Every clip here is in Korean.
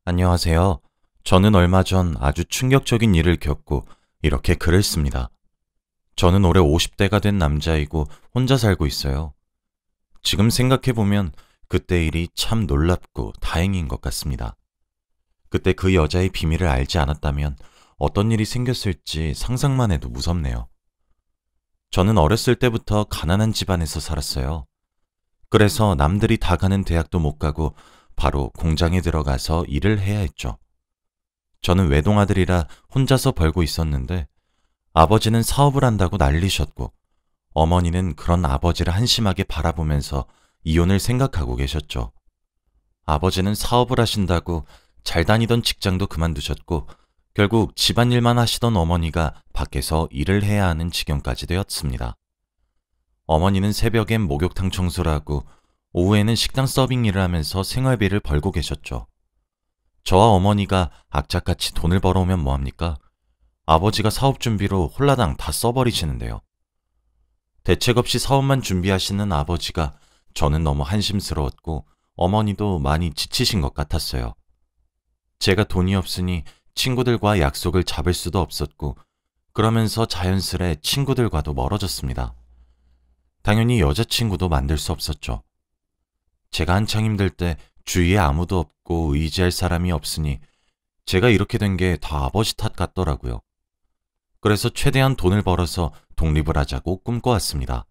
안녕하세요. 저는 얼마 전 아주 충격적인 일을 겪고 이렇게 글을 씁니다. 저는 올해 50대가 된 남자이고 혼자 살고 있어요. 지금 생각해보면 그때 일이 참 놀랍고 다행인 것 같습니다. 그때 그 여자의 비밀을 알지 않았다면 어떤 일이 생겼을지 상상만 해도 무섭네요. 저는 어렸을 때부터 가난한 집안에서 살았어요. 그래서 남들이 다 가는 대학도 못 가고 바로 공장에 들어가서 일을 해야 했죠. 저는 외동아들이라 혼자서 벌고 있었는데 아버지는 사업을 한다고 난리셨고 어머니는 그런 아버지를 한심하게 바라보면서 이혼을 생각하고 계셨죠. 아버지는 사업을 하신다고 잘 다니던 직장도 그만두셨고 결국 집안일만 하시던 어머니가 밖에서 일을 해야 하는 지경까지 되었습니다. 어머니는 새벽엔 목욕탕 청소를 하고 오후에는 식당 서빙 일을 하면서 생활비를 벌고 계셨죠. 저와 어머니가 악착같이 돈을 벌어오면 뭐합니까? 아버지가 사업 준비로 홀라당 다 써버리시는데요. 대책 없이 사업만 준비하시는 아버지가 저는 너무 한심스러웠고 어머니도 많이 지치신 것 같았어요. 제가 돈이 없으니 친구들과 약속을 잡을 수도 없었고 그러면서 자연스레 친구들과도 멀어졌습니다. 당연히 여자친구도 만들 수 없었죠. 제가 한창 힘들 때 주위에 아무도 없고 의지할 사람이 없으니 제가 이렇게 된 게 다 아버지 탓 같더라고요. 그래서 최대한 돈을 벌어서 독립을 하자고 꿈꿔왔습니다.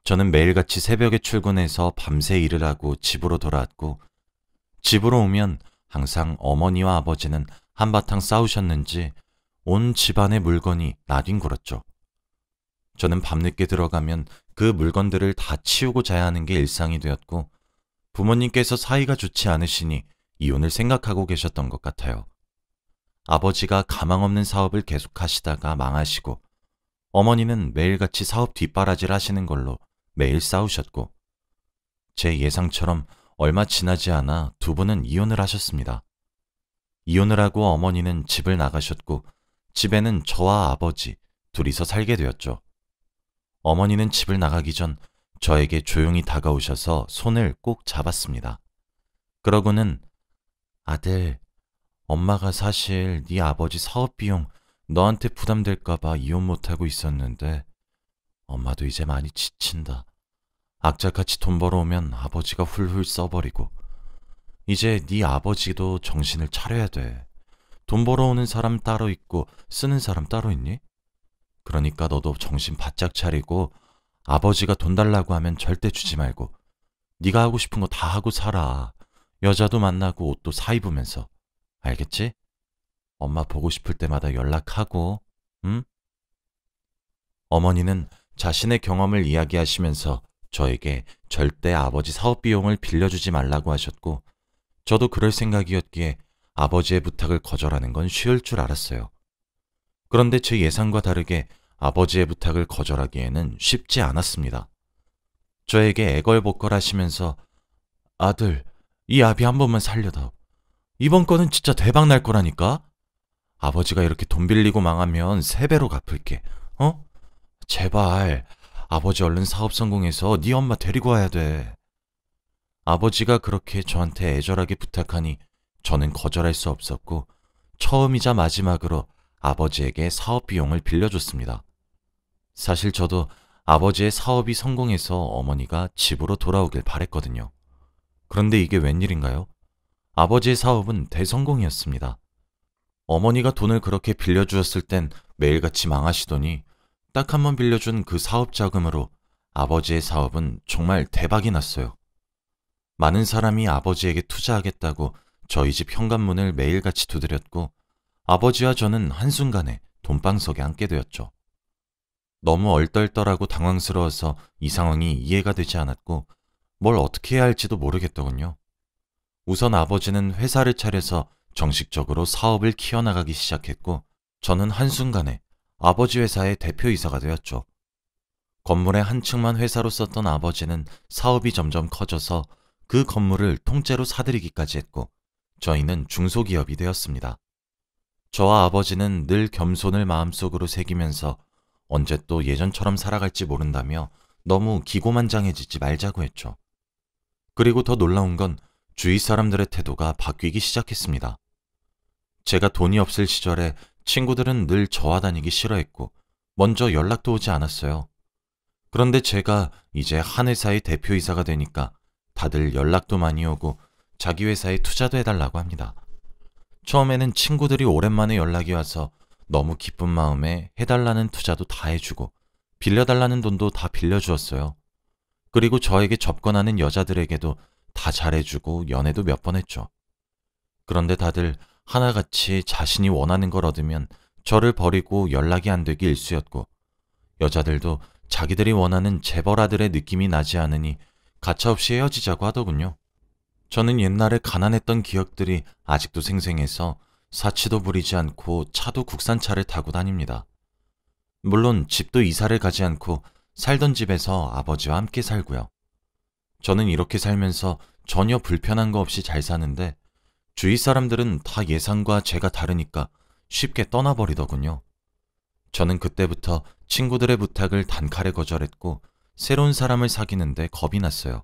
저는 매일같이 새벽에 출근해서 밤새 일을 하고 집으로 돌아왔고 집으로 오면 항상 어머니와 아버지는 한바탕 싸우셨는지 온 집안의 물건이 나뒹굴었죠. 저는 밤늦게 들어가면 그 물건들을 다 치우고 자야 하는 게 일상이 되었고 부모님께서 사이가 좋지 않으시니 이혼을 생각하고 계셨던 것 같아요. 아버지가 가망 없는 사업을 계속 하시다가 망하시고 어머니는 매일같이 사업 뒷바라지를 하시는 걸로 매일 싸우셨고 제 예상처럼 얼마 지나지 않아 두 분은 이혼을 하셨습니다. 이혼을 하고 어머니는 집을 나가셨고 집에는 저와 아버지 둘이서 살게 되었죠. 어머니는 집을 나가기 전 저에게 조용히 다가오셔서 손을 꼭 잡았습니다. 그러고는 아들, 엄마가 사실 네 아버지 사업 비용 너한테 부담될까봐 이혼 못하고 있었는데 엄마도 이제 많이 지친다. 악착같이 돈 벌어오면 아버지가 훌훌 써버리고 이제 네 아버지도 정신을 차려야 돼. 돈 벌어오는 사람 따로 있고 쓰는 사람 따로 있니? 그러니까 너도 정신 바짝 차리고 아버지가 돈 달라고 하면 절대 주지 말고 네가 하고 싶은 거 다 하고 살아. 여자도 만나고 옷도 사 입으면서. 알겠지? 엄마 보고 싶을 때마다 연락하고, 응? 어머니는 자신의 경험을 이야기하시면서 저에게 절대 아버지 사업 비용을 빌려주지 말라고 하셨고 저도 그럴 생각이었기에 아버지의 부탁을 거절하는 건 쉬울 줄 알았어요. 그런데 제 예상과 다르게 아버지의 부탁을 거절하기에는 쉽지 않았습니다. 저에게 애걸복걸 하시면서 아들, 이 아비 한 번만 살려다오. 이번 건은 진짜 대박 날 거라니까? 아버지가 이렇게 돈 빌리고 망하면 3배로 갚을게. 어? 제발 아버지 얼른 사업 성공해서 네 엄마 데리고 와야 돼. 아버지가 그렇게 저한테 애절하게 부탁하니 저는 거절할 수 없었고 처음이자 마지막으로 아버지에게 사업 비용을 빌려줬습니다. 사실 저도 아버지의 사업이 성공해서 어머니가 집으로 돌아오길 바랬거든요. 그런데 이게 웬일인가요? 아버지의 사업은 대성공이었습니다. 어머니가 돈을 그렇게 빌려주었을 땐 매일같이 망하시더니 딱 한 번 빌려준 그 사업 자금으로 아버지의 사업은 정말 대박이 났어요. 많은 사람이 아버지에게 투자하겠다고 저희 집 현관문을 매일같이 두드렸고 아버지와 저는 한순간에 돈방석에 앉게 되었죠. 너무 얼떨떨하고 당황스러워서 이 상황이 이해가 되지 않았고 뭘 어떻게 해야 할지도 모르겠더군요. 우선 아버지는 회사를 차려서 정식적으로 사업을 키워나가기 시작했고 저는 한순간에 아버지 회사의 대표이사가 되었죠. 건물의 한 층만 회사로 썼던 아버지는 사업이 점점 커져서 그 건물을 통째로 사들이기까지 했고 저희는 중소기업이 되었습니다. 저와 아버지는 늘 겸손을 마음속으로 새기면서 언제 또 예전처럼 살아갈지 모른다며 너무 기고만장해지지 말자고 했죠. 그리고 더 놀라운 건 주위 사람들의 태도가 바뀌기 시작했습니다. 제가 돈이 없을 시절에 친구들은 늘 저와 다니기 싫어했고 먼저 연락도 오지 않았어요. 그런데 제가 이제 한 회사의 대표이사가 되니까 다들 연락도 많이 오고 자기 회사에 투자도 해달라고 합니다. 처음에는 친구들이 오랜만에 연락이 와서 너무 기쁜 마음에 해달라는 투자도 다 해주고 빌려달라는 돈도 다 빌려주었어요. 그리고 저에게 접근하는 여자들에게도 다 잘해주고 연애도 몇 번 했죠. 그런데 다들 하나같이 자신이 원하는 걸 얻으면 저를 버리고 연락이 안 되기 일쑤였고, 여자들도 자기들이 원하는 재벌아들의 느낌이 나지 않으니 가차없이 헤어지자고 하더군요. 저는 옛날에 가난했던 기억들이 아직도 생생해서 사치도 부리지 않고 차도 국산차를 타고 다닙니다. 물론 집도 이사를 가지 않고 살던 집에서 아버지와 함께 살고요. 저는 이렇게 살면서 전혀 불편한 거 없이 잘 사는데 주위 사람들은 다 예상과 제가 다르니까 쉽게 떠나버리더군요. 저는 그때부터 친구들의 부탁을 단칼에 거절했고 새로운 사람을 사귀는데 겁이 났어요.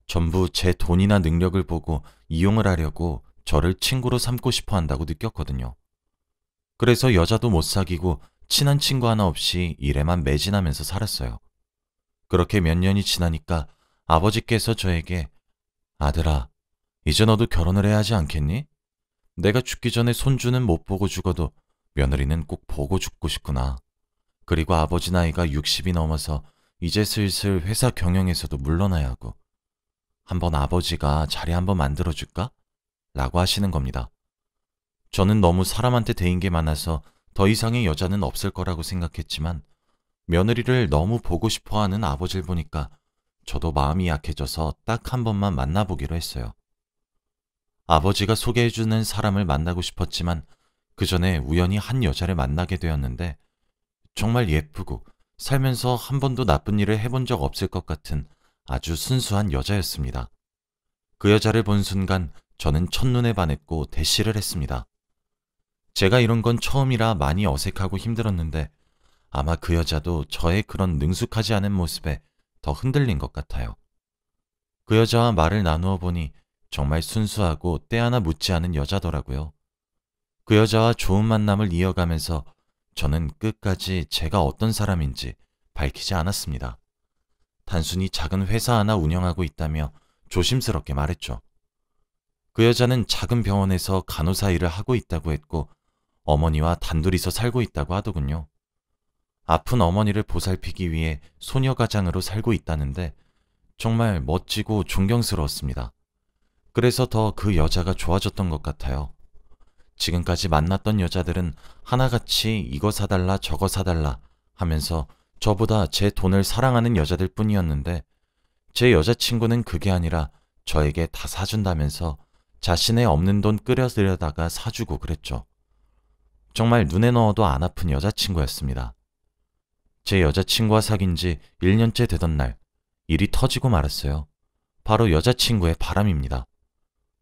전부 제 돈이나 능력을 보고 이용을 하려고 저를 친구로 삼고 싶어 한다고 느꼈거든요. 그래서 여자도 못 사귀고 친한 친구 하나 없이 일에만 매진하면서 살았어요. 그렇게 몇 년이 지나니까 아버지께서 저에게 아들아, 이제 너도 결혼을 해야 하지 않겠니? 내가 죽기 전에 손주는 못 보고 죽어도 며느리는 꼭 보고 죽고 싶구나. 그리고 아버지 나이가 60이 넘어서 이제 슬슬 회사 경영에서도 물러나야 하고 한번 아버지가 자리 한번 만들어줄까? 라고 하시는 겁니다. 저는 너무 사람한테 대인 게 많아서 더 이상의 여자는 없을 거라고 생각했지만 며느리를 너무 보고 싶어하는 아버지를 보니까 저도 마음이 약해져서 딱 한 번만 만나보기로 했어요. 아버지가 소개해주는 사람을 만나고 싶었지만 그 전에 우연히 한 여자를 만나게 되었는데 정말 예쁘고 살면서 한 번도 나쁜 일을 해본 적 없을 것 같은 아주 순수한 여자였습니다. 그 여자를 본 순간 저는 첫눈에 반했고 대시를 했습니다. 제가 이런 건 처음이라 많이 어색하고 힘들었는데 아마 그 여자도 저의 그런 능숙하지 않은 모습에 더 흔들린 것 같아요. 그 여자와 말을 나누어 보니 정말 순수하고 때 하나 묻지 않은 여자더라고요. 그 여자와 좋은 만남을 이어가면서 저는 끝까지 제가 어떤 사람인지 밝히지 않았습니다. 단순히 작은 회사 하나 운영하고 있다며 조심스럽게 말했죠. 그 여자는 작은 병원에서 간호사 일을 하고 있다고 했고 어머니와 단둘이서 살고 있다고 하더군요. 아픈 어머니를 보살피기 위해 소녀가장으로 살고 있다는데 정말 멋지고 존경스러웠습니다. 그래서 더 그 여자가 좋아졌던 것 같아요. 지금까지 만났던 여자들은 하나같이 이거 사달라 저거 사달라 하면서 저보다 제 돈을 사랑하는 여자들 뿐이었는데 제 여자친구는 그게 아니라 저에게 다 사준다면서 자신의 없는 돈 끌어들여다가 사주고 그랬죠. 정말 눈에 넣어도 안 아픈 여자친구였습니다. 제 여자친구와 사귄 지 1년째 되던 날 일이 터지고 말았어요. 바로 여자친구의 바람입니다.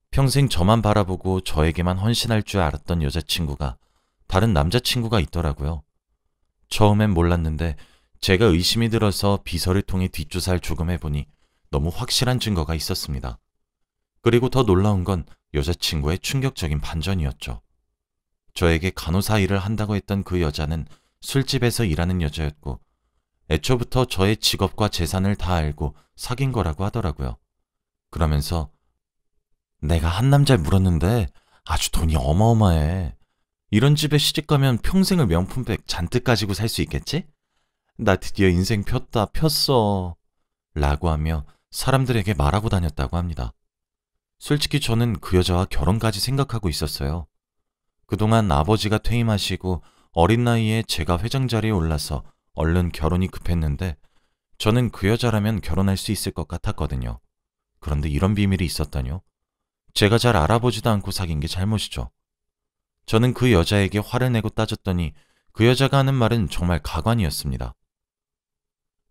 평생 저만 바라보고 저에게만 헌신할 줄 알았던 여자친구가 다른 남자친구가 있더라고요. 처음엔 몰랐는데 제가 의심이 들어서 비서를 통해 뒷조사를 조금 해보니 너무 확실한 증거가 있었습니다. 그리고 더 놀라운 건 여자친구의 충격적인 반전이었죠. 저에게 간호사 일을 한다고 했던 그 여자는 술집에서 일하는 여자였고 애초부터 저의 직업과 재산을 다 알고 사귄 거라고 하더라고요. 그러면서 내가 한 남자를 물었는데 아주 돈이 어마어마해. 이런 집에 시집가면 평생을 명품백 잔뜩 가지고 살 수 있겠지? 나 드디어 인생 폈어. 라고 하며 사람들에게 말하고 다녔다고 합니다. 솔직히 저는 그 여자와 결혼까지 생각하고 있었어요. 그동안 아버지가 퇴임하시고 어린 나이에 제가 회장 자리에 올라서 얼른 결혼이 급했는데 저는 그 여자라면 결혼할 수 있을 것 같았거든요. 그런데 이런 비밀이 있었다뇨? 제가 잘 알아보지도 않고 사귄 게 잘못이죠. 저는 그 여자에게 화를 내고 따졌더니 그 여자가 하는 말은 정말 가관이었습니다.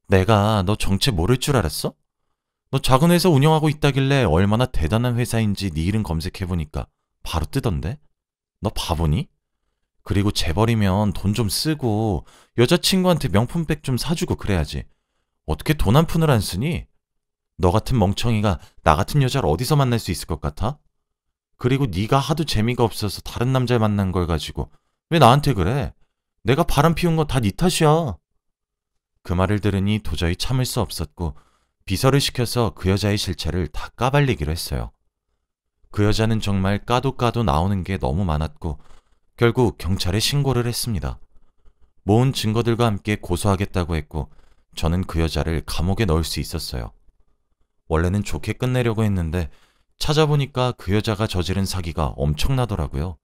내가 너 정체 모를 줄 알았어? 너 작은 회사 운영하고 있다길래 얼마나 대단한 회사인지 네 이름 검색해보니까 바로 뜨던데? 너 바보니? 그리고 재벌이면 돈 좀 쓰고 여자친구한테 명품백 좀 사주고 그래야지. 어떻게 돈 한 푼을 안 쓰니? 너 같은 멍청이가 나 같은 여자를 어디서 만날 수 있을 것 같아? 그리고 네가 하도 재미가 없어서 다른 남자를 만난 걸 가지고 왜 나한테 그래? 내가 바람 피운 건 다 네 탓이야. 그 말을 들으니 도저히 참을 수 없었고 비서를 시켜서 그 여자의 실체를 다 까발리기로 했어요. 그 여자는 정말 까도 까도 나오는 게 너무 많았고 결국 경찰에 신고를 했습니다. 모은 증거들과 함께 고소하겠다고 했고 저는 그 여자를 감옥에 넣을 수 있었어요. 원래는 좋게 끝내려고 했는데 찾아보니까 그 여자가 저지른 사기가 엄청나더라고요.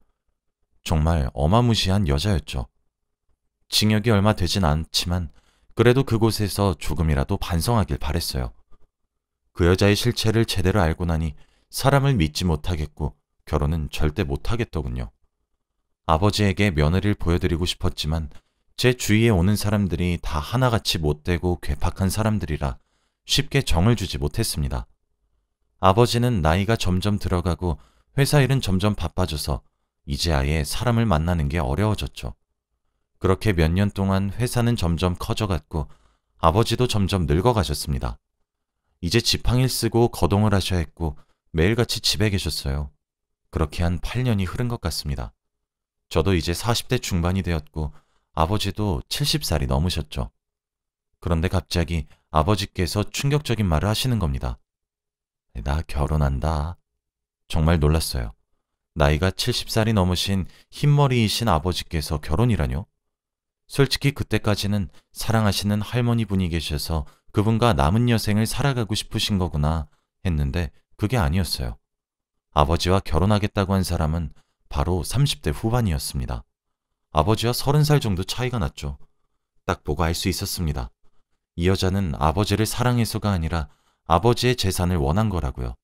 정말 어마무시한 여자였죠. 징역이 얼마 되진 않지만 그래도 그곳에서 조금이라도 반성하길 바랬어요. 그 여자의 실체를 제대로 알고 나니 사람을 믿지 못하겠고 결혼은 절대 못하겠더군요. 아버지에게 며느리를 보여드리고 싶었지만 제 주위에 오는 사람들이 다 하나같이 못되고 괴팍한 사람들이라 쉽게 정을 주지 못했습니다. 아버지는 나이가 점점 들어가고 회사 일은 점점 바빠져서 이제 아예 사람을 만나는 게 어려워졌죠. 그렇게 몇 년 동안 회사는 점점 커져갔고 아버지도 점점 늙어가셨습니다. 이제 지팡이를 쓰고 거동을 하셔야 했고 매일같이 집에 계셨어요. 그렇게 한 8년이 흐른 것 같습니다. 저도 이제 40대 중반이 되었고 아버지도 70살이 넘으셨죠. 그런데 갑자기 아버지께서 충격적인 말을 하시는 겁니다. 나 결혼한다. 정말 놀랐어요. 나이가 70살이 넘으신 흰머리이신 아버지께서 결혼이라뇨? 솔직히 그때까지는 사랑하시는 할머니 분이 계셔서 그분과 남은 여생을 살아가고 싶으신 거구나 했는데 그게 아니었어요. 아버지와 결혼하겠다고 한 사람은 바로 30대 후반이었습니다. 아버지와 30살 정도 차이가 났죠. 딱 보고 알 수 있었습니다. 이 여자는 아버지를 사랑해서가 아니라 아버지의 재산을 원한 거라고요.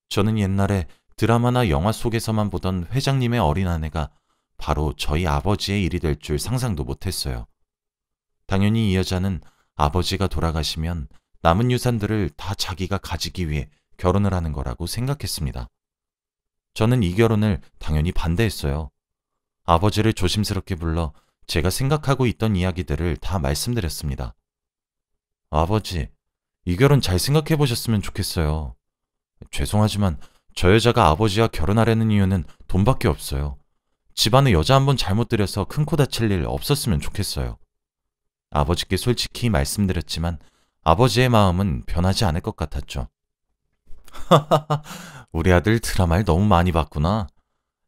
저는 옛날에 드라마나 영화 속에서만 보던 회장님의 어린 아내가 바로 저희 아버지의 일이 될 줄 상상도 못했어요. 당연히 이 여자는 아버지가 돌아가시면 남은 유산들을 다 자기가 가지기 위해 결혼을 하는 거라고 생각했습니다. 저는 이 결혼을 당연히 반대했어요. 아버지를 조심스럽게 불러 제가 생각하고 있던 이야기들을 다 말씀드렸습니다. 아버지, 이 결혼 잘 생각해 보셨으면 좋겠어요. 죄송하지만 저 여자가 아버지와 결혼하려는 이유는 돈밖에 없어요. 집안에 여자 한 번 잘못 들여서 큰 코 다칠 일 없었으면 좋겠어요. 아버지께 솔직히 말씀드렸지만 아버지의 마음은 변하지 않을 것 같았죠. 우리 아들 드라마를 너무 많이 봤구나.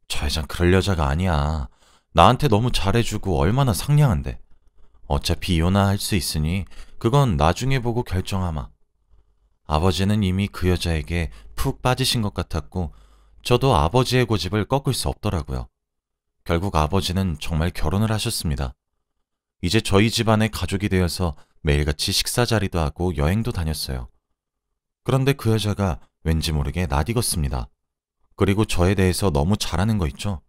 저 여잔 그럴 여자가 아니야. 나한테 너무 잘해주고 얼마나 상냥한데. 어차피 이혼할 수 있으니 그건 나중에 보고 결정하마. 아버지는 이미 그 여자에게 푹 빠지신 것 같았고 저도 아버지의 고집을 꺾을 수 없더라고요. 결국 아버지는 정말 결혼을 하셨습니다. 이제 저희 집안의 가족이 되어서 매일같이 식사 자리도 하고 여행도 다녔어요. 그런데 그 여자가 왠지 모르게 낯익었습니다. 그리고 저에 대해서 너무 잘하는 거 있죠?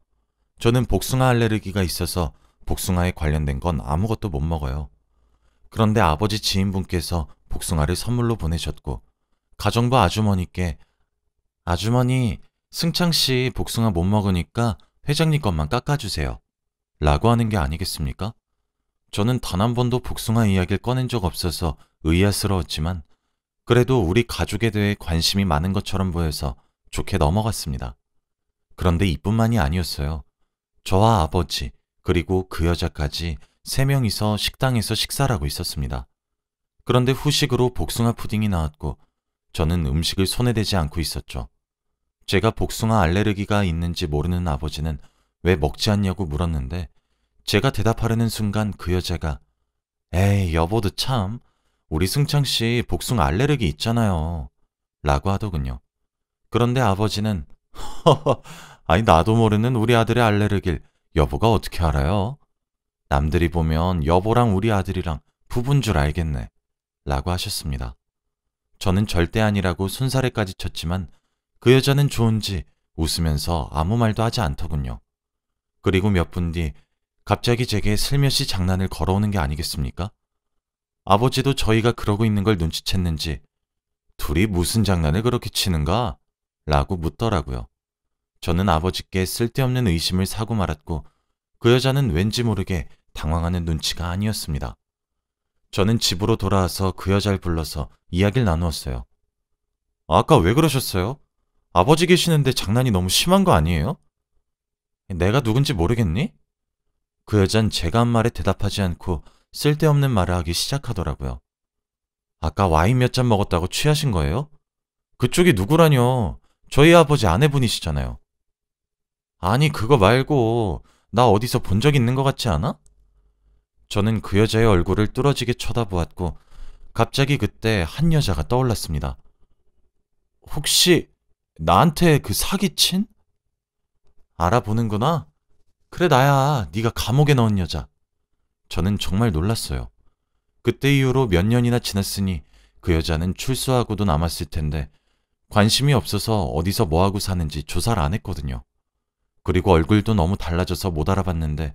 저는 복숭아 알레르기가 있어서 복숭아에 관련된 건 아무것도 못 먹어요. 그런데 아버지 지인분께서 복숭아를 선물로 보내셨고 가정부 아주머니께 아주머니, 승창씨 복숭아 못 먹으니까 회장님 것만 깎아주세요. 라고 하는 게 아니겠습니까? 저는 단 한 번도 복숭아 이야기를 꺼낸 적 없어서 의아스러웠지만 그래도 우리 가족에 대해 관심이 많은 것처럼 보여서 좋게 넘어갔습니다. 그런데 이뿐만이 아니었어요. 저와 아버지 그리고 그 여자까지 3명이서 식당에서 식사를 하고 있었습니다. 그런데 후식으로 복숭아 푸딩이 나왔고 저는 음식을 손에 대지 않고 있었죠. 제가 복숭아 알레르기가 있는지 모르는 아버지는 왜 먹지 않냐고 물었는데 제가 대답하려는 순간 그 여자가 에이 여보도 참 우리 승창씨 복숭아 알레르기 있잖아요 라고 하더군요. 그런데 아버지는 허허 아니 나도 모르는 우리 아들의 알레르기를 여보가 어떻게 알아요? 남들이 보면 여보랑 우리 아들이랑 부부인 줄 알겠네 라고 하셨습니다. 저는 절대 아니라고 손사래까지 쳤지만 그 여자는 좋은지 웃으면서 아무 말도 하지 않더군요. 그리고 몇 분 뒤 갑자기 제게 슬며시 장난을 걸어오는 게 아니겠습니까? 아버지도 저희가 그러고 있는 걸 눈치챘는지 둘이 무슨 장난을 그렇게 치는가? 라고 묻더라고요. 저는 아버지께 쓸데없는 의심을 사고 말았고 그 여자는 왠지 모르게 당황하는 눈치가 아니었습니다. 저는 집으로 돌아와서 그 여자를 불러서 이야기를 나누었어요. 아까 왜 그러셨어요? 아버지 계시는데 장난이 너무 심한 거 아니에요? 내가 누군지 모르겠니? 그 여잔 제가 한 말에 대답하지 않고 쓸데없는 말을 하기 시작하더라고요. 아까 와인 몇 잔 먹었다고 취하신 거예요? 그쪽이 누구라뇨? 저희 아버지 아내분이시잖아요. 아니, 그거 말고 나 어디서 본 적 있는 것 같지 않아? 저는 그 여자의 얼굴을 뚫어지게 쳐다보았고 갑자기 그때 한 여자가 떠올랐습니다. 혹시 나한테 그 사기친? 알아보는구나? 그래, 나야. 네가 감옥에 넣은 여자. 저는 정말 놀랐어요. 그때 이후로 몇 년이나 지났으니 그 여자는 출소하고도 남았을 텐데 관심이 없어서 어디서 뭐하고 사는지 조사를 안 했거든요. 그리고 얼굴도 너무 달라져서 못 알아봤는데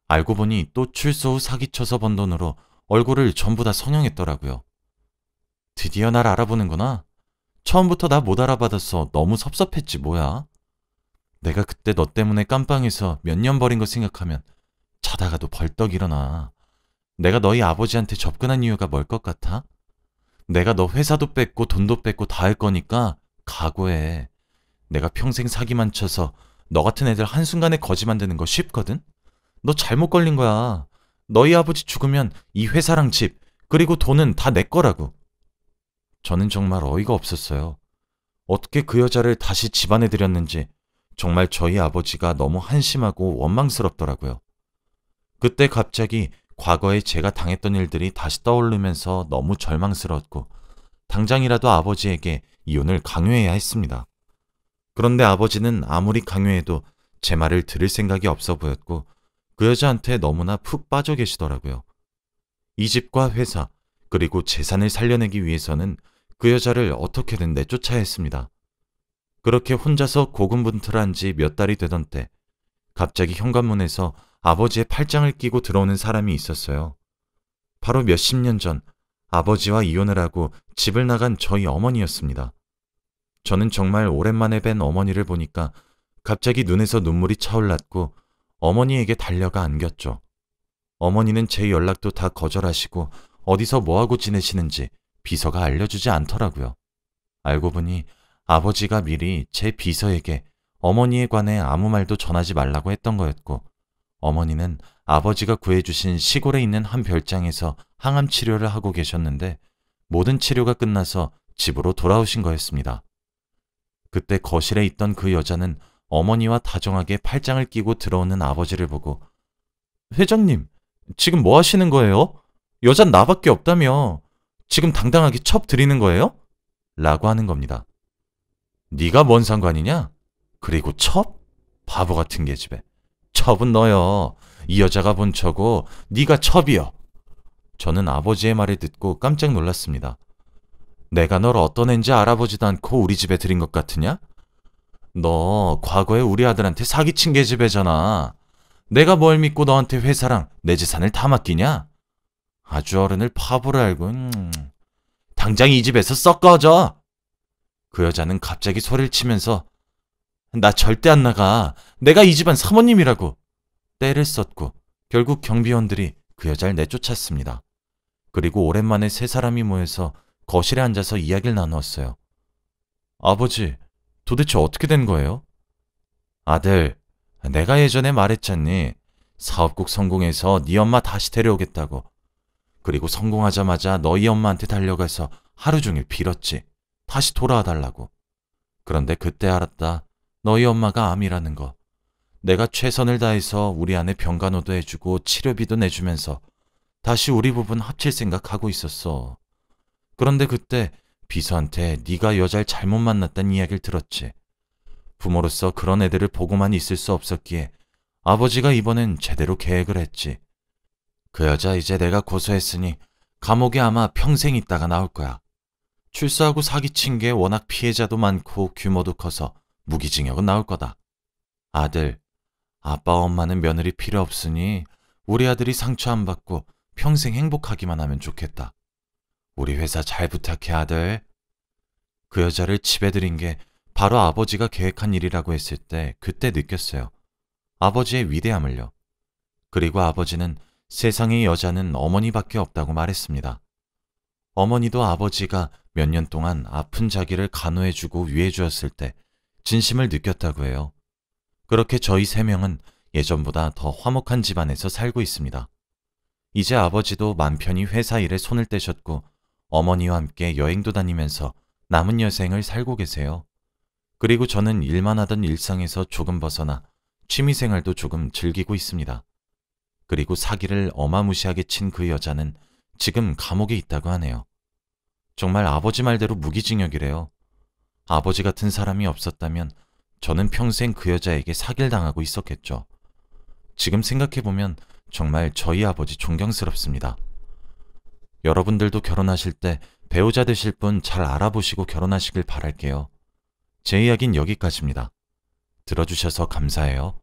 알고 보니 또 출소 후 사기쳐서 번 돈으로 얼굴을 전부 다 성형했더라고요. 드디어 날 알아보는구나. 처음부터 나 못 알아받아서 너무 섭섭했지 뭐야. 내가 그때 너 때문에 깜빵에서 몇 년 버린 거 생각하면 자다가도 벌떡 일어나. 내가 너희 아버지한테 접근한 이유가 뭘 것 같아? 내가 너 회사도 뺏고 돈도 뺏고 다 할 거니까 각오해. 내가 평생 사기만 쳐서 너 같은 애들 한순간에 거지 만드는 거 쉽거든? 너 잘못 걸린 거야. 너희 아버지 죽으면 이 회사랑 집, 그리고 돈은 다 내 거라고. 저는 정말 어이가 없었어요. 어떻게 그 여자를 다시 집안에 들였는지 정말 저희 아버지가 너무 한심하고 원망스럽더라고요. 그때 갑자기 과거에 제가 당했던 일들이 다시 떠오르면서 너무 절망스러웠고 당장이라도 아버지에게 이혼을 강요해야 했습니다. 그런데 아버지는 아무리 강요해도 제 말을 들을 생각이 없어 보였고 그 여자한테 너무나 푹 빠져 계시더라고요. 이 집과 회사 그리고 재산을 살려내기 위해서는 그 여자를 어떻게든 내쫓아야 했습니다. 그렇게 혼자서 고군분투한 지 몇 달이 되던 때 갑자기 현관문에서 아버지의 팔짱을 끼고 들어오는 사람이 있었어요. 바로 몇십 년 전 아버지와 이혼을 하고 집을 나간 저희 어머니였습니다. 저는 정말 오랜만에 뵌 어머니를 보니까 갑자기 눈에서 눈물이 차올랐고 어머니에게 달려가 안겼죠. 어머니는 제 연락도 다 거절하시고 어디서 뭐하고 지내시는지 비서가 알려주지 않더라고요. 알고 보니 아버지가 미리 제 비서에게 어머니에 관해 아무 말도 전하지 말라고 했던 거였고 어머니는 아버지가 구해주신 시골에 있는 한 별장에서 항암 치료를 하고 계셨는데 모든 치료가 끝나서 집으로 돌아오신 거였습니다. 그때 거실에 있던 그 여자는 어머니와 다정하게 팔짱을 끼고 들어오는 아버지를 보고 회장님, 지금 뭐 하시는 거예요? 여잔 나밖에 없다며. 지금 당당하게 첩 드리는 거예요? 라고 하는 겁니다. 네가 뭔 상관이냐? 그리고 첩? 바보 같은 계집애. 첩은 너요. 이 여자가 본 척고 네가 첩이여. 저는 아버지의 말을 듣고 깜짝 놀랐습니다. 내가 널 어떤 앤지 알아보지도 않고 우리 집에 들인 것 같으냐? 너 과거에 우리 아들한테 사기친 계집애잖아. 내가 뭘 믿고 너한테 회사랑 내 재산을 다 맡기냐? 아주 어른을 바보로 알고 당장 이 집에서 썩 꺼져. 그 여자는 갑자기 소리를 치면서 나 절대 안 나가. 내가 이 집안 사모님이라고. 떼를 썼고 결국 경비원들이 그 여자를 내쫓았습니다. 그리고 오랜만에 세 사람이 모여서 거실에 앉아서 이야기를 나누었어요. 아버지, 도대체 어떻게 된 거예요? 아들, 내가 예전에 말했잖니. 사업국 성공해서 네 엄마 다시 데려오겠다고. 그리고 성공하자마자 너희 엄마한테 달려가서 하루 종일 빌었지. 다시 돌아와 달라고. 그런데 그때 알았다. 너희 엄마가 암이라는 거. 내가 최선을 다해서 우리 아내 병간호도 해주고 치료비도 내주면서 다시 우리 부분 합칠 생각하고 있었어. 그런데 그때 비서한테 네가 여자를 잘못 만났다는 이야기를 들었지. 부모로서 그런 애들을 보고만 있을 수 없었기에 아버지가 이번엔 제대로 계획을 했지. 그 여자 이제 내가 고소했으니 감옥에 아마 평생 있다가 나올 거야. 출소하고 사기친 게 워낙 피해자도 많고 규모도 커서 무기징역은 나올 거다. 아들, 아빠 엄마는 며느리 필요 없으니 우리 아들이 상처 안 받고 평생 행복하기만 하면 좋겠다. 우리 회사 잘 부탁해, 아들. 그 여자를 집에 들인 게 바로 아버지가 계획한 일이라고 했을 때 그때 느꼈어요. 아버지의 위대함을요. 그리고 아버지는 세상의 여자는 어머니밖에 없다고 말했습니다. 어머니도 아버지가 몇 년 동안 아픈 자기를 간호해주고 위해주었을 때 진심을 느꼈다고 해요. 그렇게 저희 세 명은 예전보다 더 화목한 집안에서 살고 있습니다. 이제 아버지도 맘 편히 회사 일에 손을 떼셨고 어머니와 함께 여행도 다니면서 남은 여생을 살고 계세요. 그리고 저는 일만 하던 일상에서 조금 벗어나 취미생활도 조금 즐기고 있습니다. 그리고 사기를 어마무시하게 친 그 여자는 지금 감옥에 있다고 하네요. 정말 아버지 말대로 무기징역이래요. 아버지 같은 사람이 없었다면 저는 평생 그 여자에게 사기를 당하고 있었겠죠. 지금 생각해보면 정말 저희 아버지 존경스럽습니다. 여러분들도 결혼하실 때 배우자 되실 분 잘 알아보시고 결혼하시길 바랄게요. 제 이야기는 여기까지입니다. 들어주셔서 감사해요.